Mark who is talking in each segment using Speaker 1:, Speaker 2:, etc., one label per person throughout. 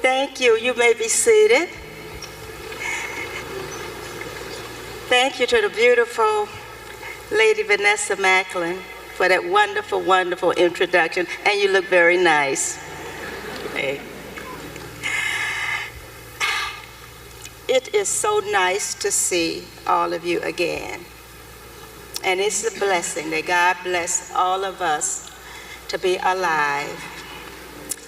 Speaker 1: Thank you. You may be seated. Thank you to the beautiful Lady Vanessa Macklin for that wonderful, wonderful introduction. And you look very nice. Hey. It is so nice to see all of you again. And it's a blessing that God bless all of us to be alive.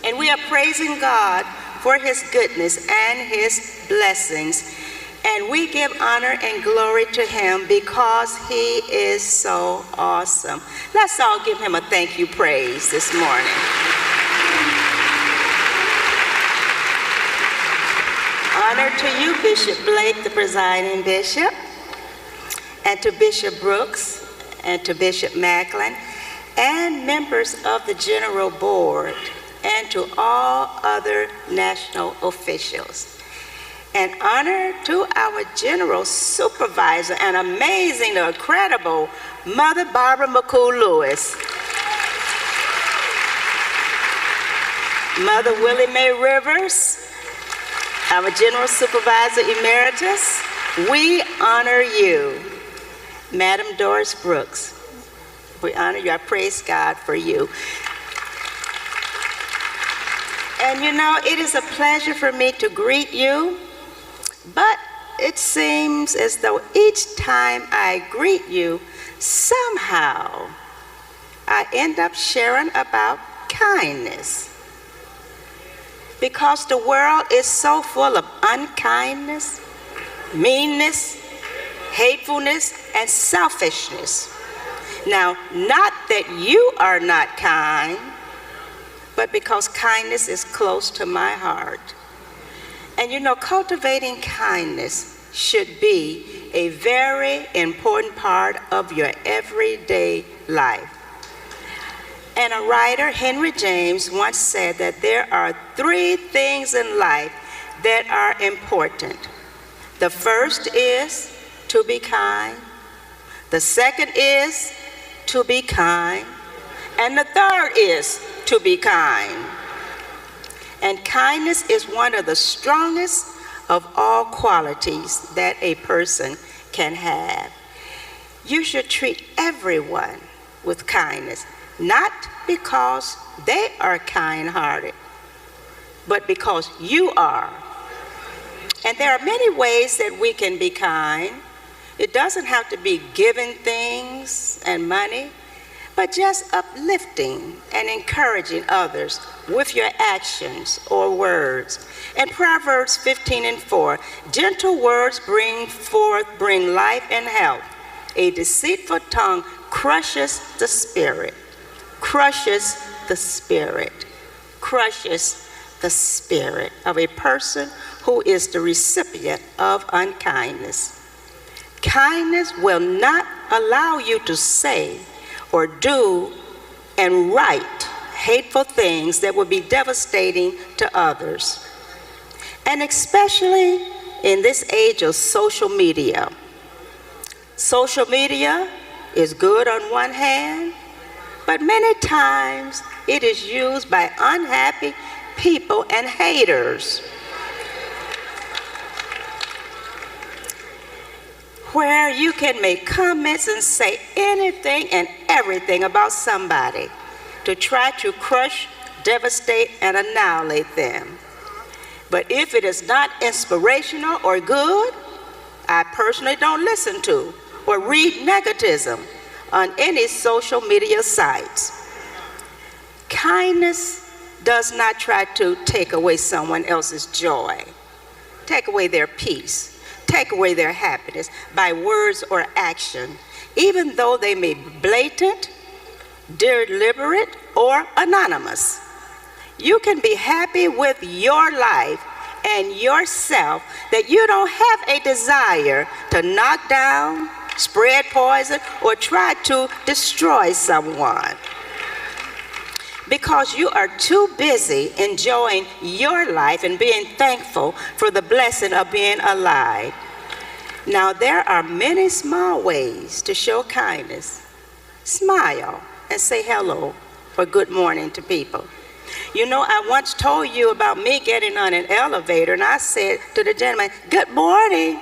Speaker 1: And we are praising God for his goodness and his blessings. And we give honor and glory to him because he is so awesome. Let's all give him a thank you praise this morning. Honor to you, Bishop Blake, the presiding bishop, and to Bishop Brooks, and to Bishop Macklin, and members of the General Board, and to all other national officials. And honor to our General Supervisor and amazing, incredible Mother Barbara McCool-Lewis, Mother Willie Mae Rivers, our General Supervisor Emeritus. We honor you. Madam Doris Brooks, we honor you. I praise God for you. And you know, it is a pleasure for me to greet you, but it seems as though each time I greet you, somehow I end up sharing about kindness. Because the world is so full of unkindness, meanness, hatefulness, and selfishness. Now, not that you are not kind, but because kindness is close to my heart. And you know, cultivating kindness should be a very important part of your everyday life. And a writer, Henry James, once said that there are 3 things in life that are important. The first is to be kind. The second is to be kind. And the third is to be kind. And kindness is one of the strongest of all qualities that a person can have. You should treat everyone with kindness, not because they are kind-hearted, but because you are. And there are many ways that we can be kind. It doesn't have to be giving things and money, but just uplifting and encouraging others with your actions or words. In Proverbs 15:4, gentle words bring life and health. A deceitful tongue crushes the spirit. Crushes the spirit. Crushes the spirit of a person who is the recipient of unkindness. Kindness will not allow you to say or do and write hateful things that would be devastating to others. And especially in this age of social media. Social media is good on one hand, but many times it is used by unhappy people and haters, where you can make comments and say anything and everything about somebody to try to crush, devastate, and annihilate them. But if it is not inspirational or good, I personally don't listen to or read negativism on any social media sites. Kindness does not try to take away someone else's joy, take away their peace, take away their happiness by words or action, even though they may be blatant, deliberate, or anonymous. You can be happy with your life and yourself that you don't have a desire to knock down, spread poison, or try to destroy someone, because you are too busy enjoying your life and being thankful for the blessing of being alive. Now, there are many small ways to show kindness. Smile and say hello or good morning to people. You know, I once told you about me getting on an elevator, and I said to the gentleman, "Good morning."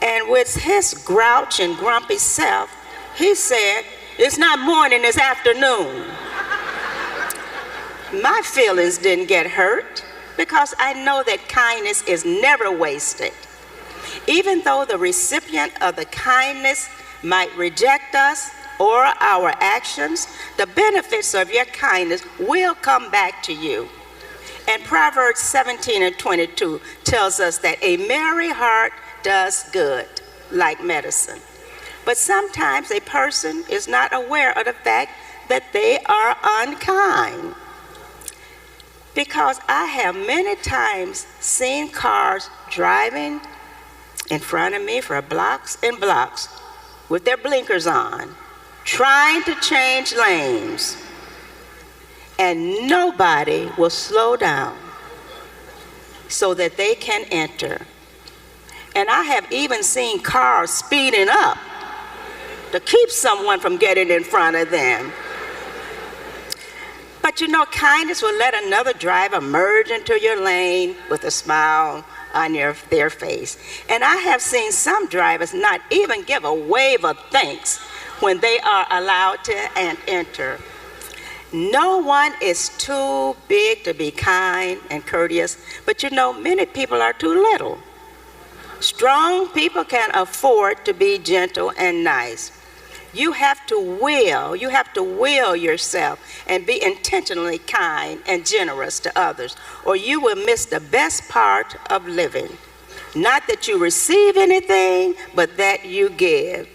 Speaker 1: And with his grouch and grumpy self, he said, "It's not morning, it's afternoon." My feelings didn't get hurt because I know that kindness is never wasted. Even though the recipient of the kindness might reject us or our actions, the benefits of your kindness will come back to you. And Proverbs 17:22 tells us that a merry heart does good, like medicine. But sometimes a person is not aware of the fact that they are unkind. Because I have many times seen cars driving in front of me for blocks and blocks with their blinkers on, trying to change lanes, and nobody will slow down so that they can enter. And I have even seen cars speeding up to keep someone from getting in front of them. But you know, kindness will let another driver merge into your lane with a smile on their face. And I have seen some drivers not even give a wave of thanks when they are allowed to enter. No one is too big to be kind and courteous, but you know, many people are too little. Strong people can afford to be gentle and nice. You have to will yourself and be intentionally kind and generous to others, or you will miss the best part of living. Not that you receive anything, but that you give.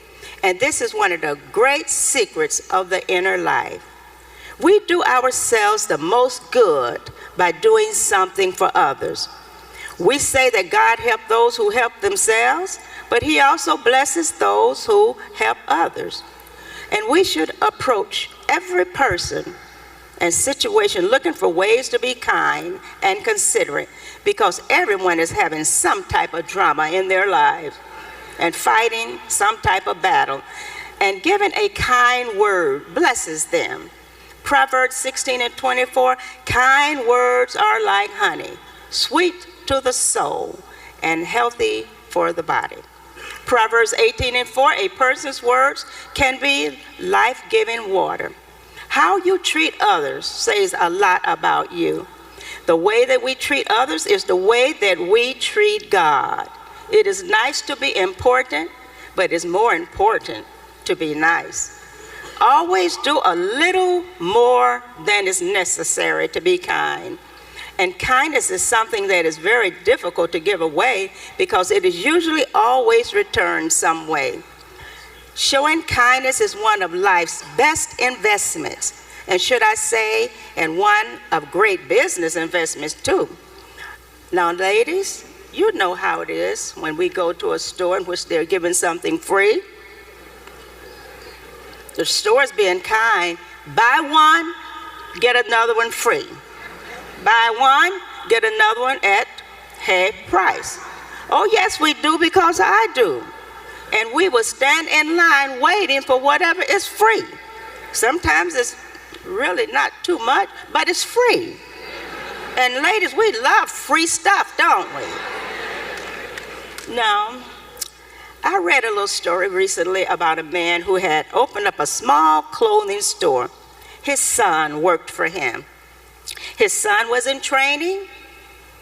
Speaker 1: And this is one of the great secrets of the inner life. We do ourselves the most good by doing something for others. We say that God helps those who help themselves, but he also blesses those who help others. And we should approach every person and situation looking for ways to be kind and considerate, because everyone is having some type of drama in their lives and fighting some type of battle. And giving a kind word blesses them. Proverbs 16:24, kind words are like honey, sweet to the soul and healthy for the body. Proverbs 18:4, a person's words can be life-giving water. How you treat others says a lot about you. The way that we treat others is the way that we treat God. It is nice to be important, but it's more important to be nice. Always do a little more than is necessary to be kind. And kindness is something that is very difficult to give away because it is usually always returned some way. Showing kindness is one of life's best investments, and should I say, and one of great business investments too. Now, ladies, you know how it is when we go to a store in which they're giving something free. The store's being kind. Buy one, get another one free. Buy one, get another one at half price. Oh yes, we do, because I do. And we will stand in line waiting for whatever is free. Sometimes it's really not too much, but it's free. And ladies, we love free stuff, don't we? Now, I read a little story recently about a man who had opened up a small clothing store. His son worked for him. His son was in training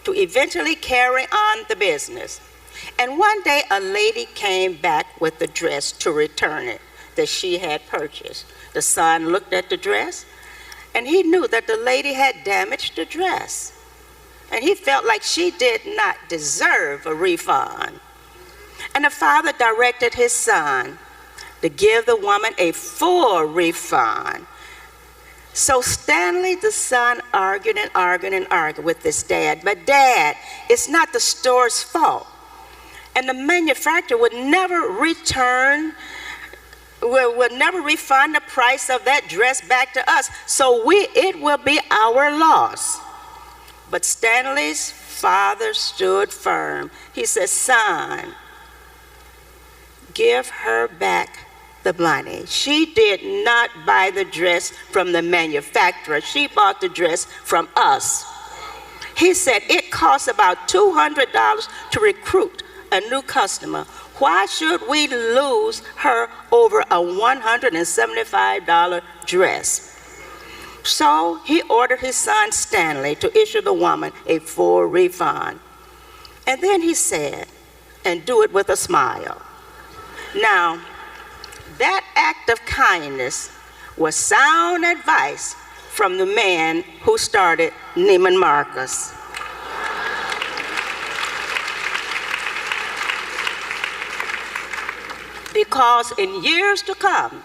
Speaker 1: to eventually carry on the business. And one day a lady came back with the dress to return it that she had purchased. The son looked at the dress and he knew that the lady had damaged the dress. And he felt like she did not deserve a refund. And the father directed his son to give the woman a full refund. So Stanley, the son, argued with his dad. But Dad, it's not the store's fault. And the manufacturer would never refund the price of that dress back to us. So it will be our loss. But Stanley's father stood firm. He said, son, give her back the money. She did not buy the dress from the manufacturer. She bought the dress from us. He said it costs about $200 to recruit a new customer. Why should we lose her over a $175 dress? So he ordered his son Stanley to issue the woman a full refund. And then he said, and do it with a smile. Now, that act of kindness was sound advice from the man who started Neiman Marcus. Because in years to come,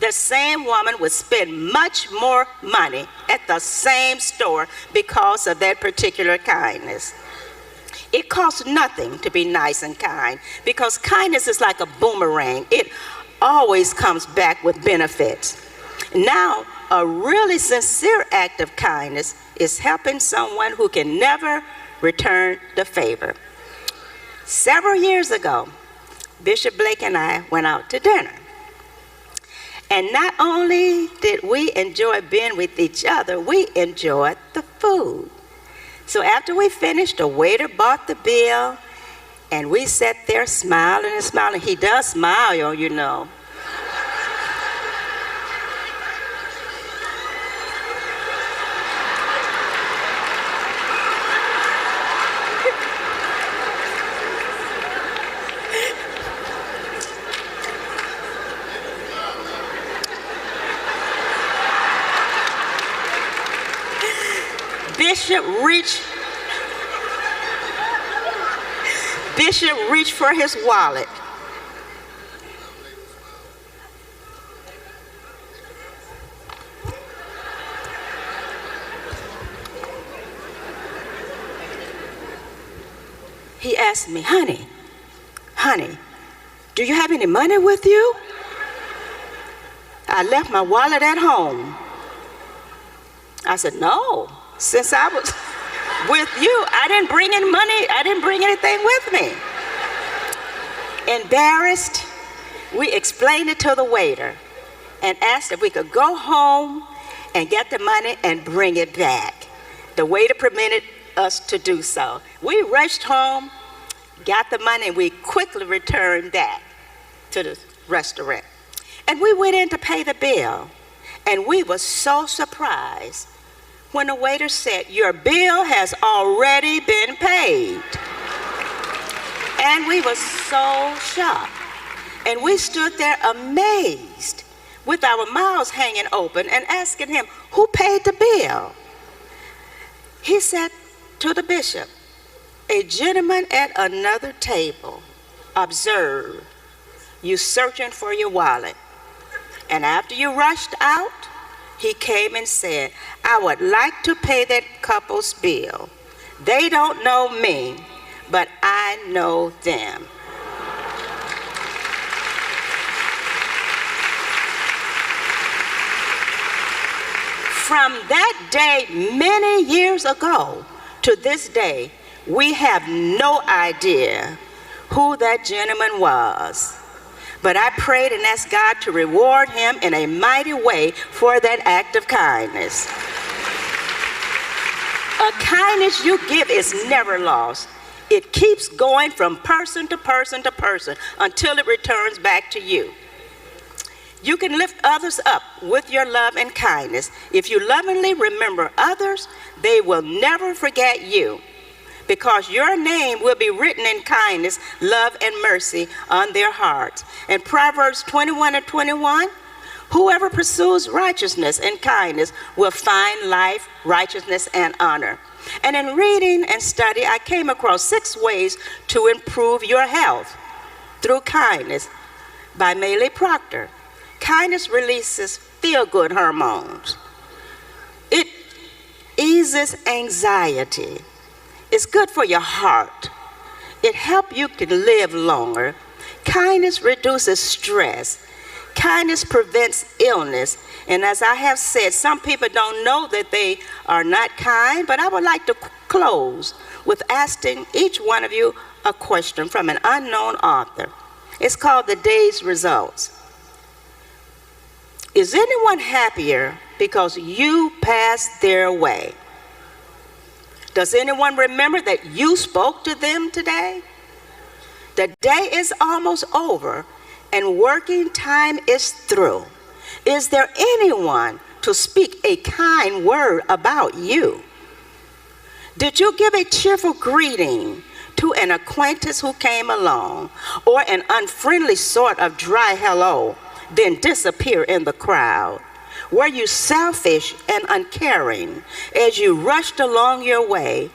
Speaker 1: the same woman would spend much more money at the same store because of that particular kindness. It costs nothing to be nice and kind because kindness is like a boomerang. It always comes back with benefits. Now, a really sincere act of kindness is helping someone who can never return the favor. Several years ago, Bishop Blake and I went out to dinner. And not only did we enjoy being with each other, we enjoyed the food. So after we finished, the waiter bought the bill, and we sat there smiling and smiling. He does smile, you know. Bishop reached for his wallet. He asked me, honey, do you have any money with you? I left my wallet at home. I said, no, since I was with you, I didn't bring any money, I didn't bring anything with me. Embarrassed, we explained it to the waiter and asked if we could go home and get the money and bring it back. The waiter permitted us to do so. We rushed home, got the money, and we quickly returned back to the restaurant. And we went in to pay the bill, and we were so surprised when the waiter said, your bill has already been paid. And we were so shocked. And we stood there amazed with our mouths hanging open and asking him, who paid the bill? He said to the bishop, a gentleman at another table observed you searching for your wallet. And after you rushed out, he came and said, I would like to pay that couple's bill. They don't know me, but I know them. From that day, many years ago, to this day, we have no idea who that gentleman was. But I prayed and asked God to reward him in a mighty way for that act of kindness. A kindness you give is never lost. It keeps going from person to person to person until it returns back to you. You can lift others up with your love and kindness. If you lovingly remember others, they will never forget you, because your name will be written in kindness, love, and mercy on their hearts. And Proverbs 21:21, whoever pursues righteousness and kindness will find life, righteousness, and honor. And in reading and study, I came across 6 ways to improve your health through kindness by Mae Proctor. Kindness releases feel-good hormones. It eases anxiety. It's good for your heart. It helps you to live longer. Kindness reduces stress. Kindness prevents illness. And as I have said, some people don't know that they are not kind, but I would like to close with asking each one of you a question from an unknown author. It's called The Day's Results. Is anyone happier because you passed their way? Does anyone remember that you spoke to them today? The day is almost over and working time is through. Is there anyone to speak a kind word about you? Did you give a cheerful greeting to an acquaintance who came along, or an unfriendly sort of dry hello, then disappear in the crowd? Were you selfish and uncaring as you rushed along your way,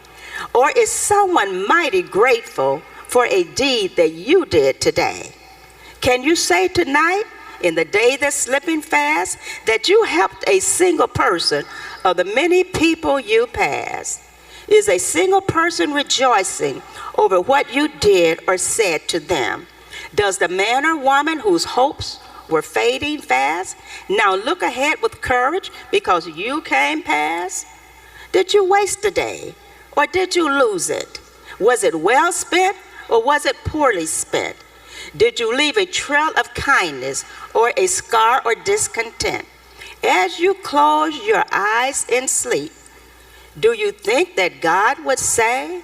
Speaker 1: or is someone mighty grateful for a deed that you did today? Can you say tonight, in the day that's slipping fast, that you helped a single person of the many people you passed? Is a single person rejoicing over what you did or said to them? Does the man or woman whose hopes were fading fast now look ahead with courage because you came past? Did you waste a day, or did you lose it? Was it well spent, or was it poorly spent? Did you leave a trail of kindness or a scar or discontent? As you close your eyes in sleep, do you think that God would say,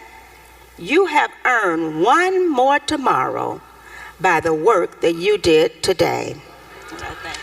Speaker 1: you have earned one more tomorrow by the work that you did today? Okay.